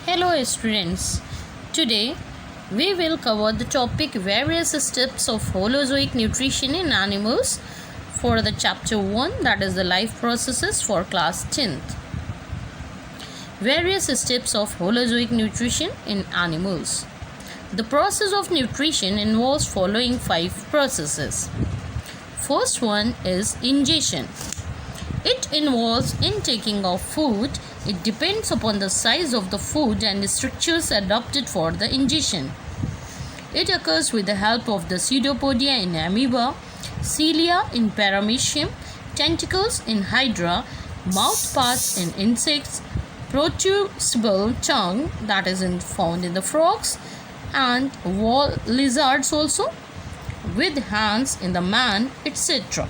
Hello students, today we will cover the topic various steps of Holozoic nutrition in animals for the chapter 1, that is the life processes for class 10th. Various steps of Holozoic nutrition in animals. The process of nutrition involves following 5 processes. First one is ingestion. It involves intaking of food. It depends upon the size of the food and the structures adopted for the ingestion. It occurs with the help of the pseudopodia in amoeba, cilia in paramecium, tentacles in hydra, mouth parts in insects, protrusible tongue that is found in the frogs, and wall lizards also, with hands in the man, etc.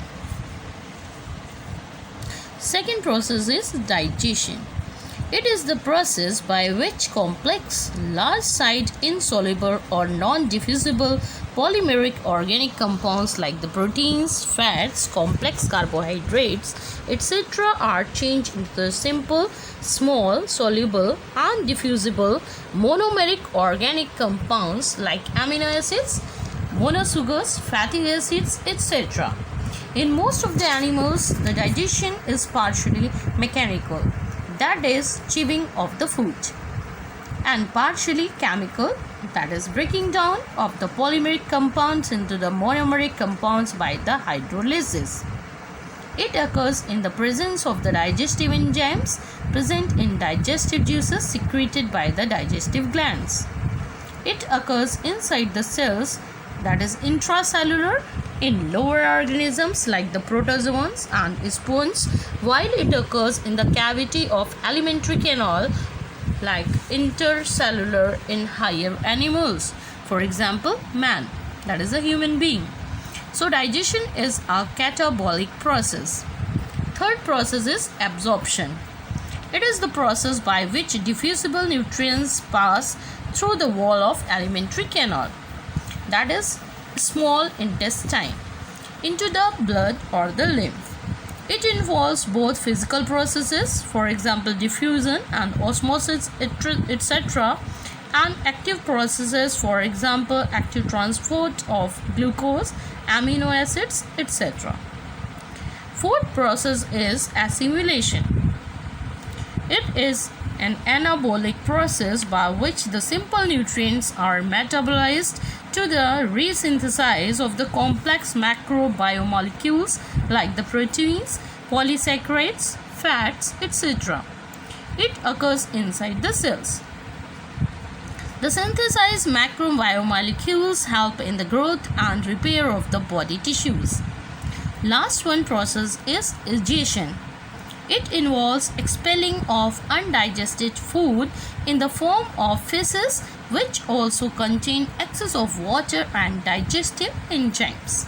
Second process is digestion. It is the process by which complex, large-sized, insoluble or non-diffusible polymeric organic compounds like the proteins, fats, complex carbohydrates, etc. are changed into the simple, small, soluble, and diffusible monomeric organic compounds like amino acids, monosugars, fatty acids, etc. In most of the animals, the digestion is partially mechanical, that is, chewing of the food, and partially chemical, that is, breaking down of the polymeric compounds into the monomeric compounds by the hydrolysis. It occurs in the presence of the digestive enzymes present in digestive juices secreted by the digestive glands. It occurs inside the cells, that is intracellular, in lower organisms like the protozoans and sponges, while it occurs in the cavity of alimentary canal like intercellular in higher animals, for example man, that is a human being. So digestion is a catabolic process. Third process is absorption. It is the process by which diffusible nutrients pass through the wall of alimentary canal, that is small intestine, into the blood or the lymph. It involves both physical processes, for example diffusion and osmosis, etc., and active processes, for example active transport of glucose, amino acids, etc. Fourth process is assimilation. It is an anabolic process by which the simple nutrients are metabolized to the resynthesis of the complex macrobiomolecules like the proteins, polysaccharides, fats, etc. It occurs inside the cells. The synthesized macrobiomolecules help in the growth and repair of the body tissues. Last one process is digestion. It involves expelling of undigested food in the form of feces, which also contain excess of water and digestive enzymes.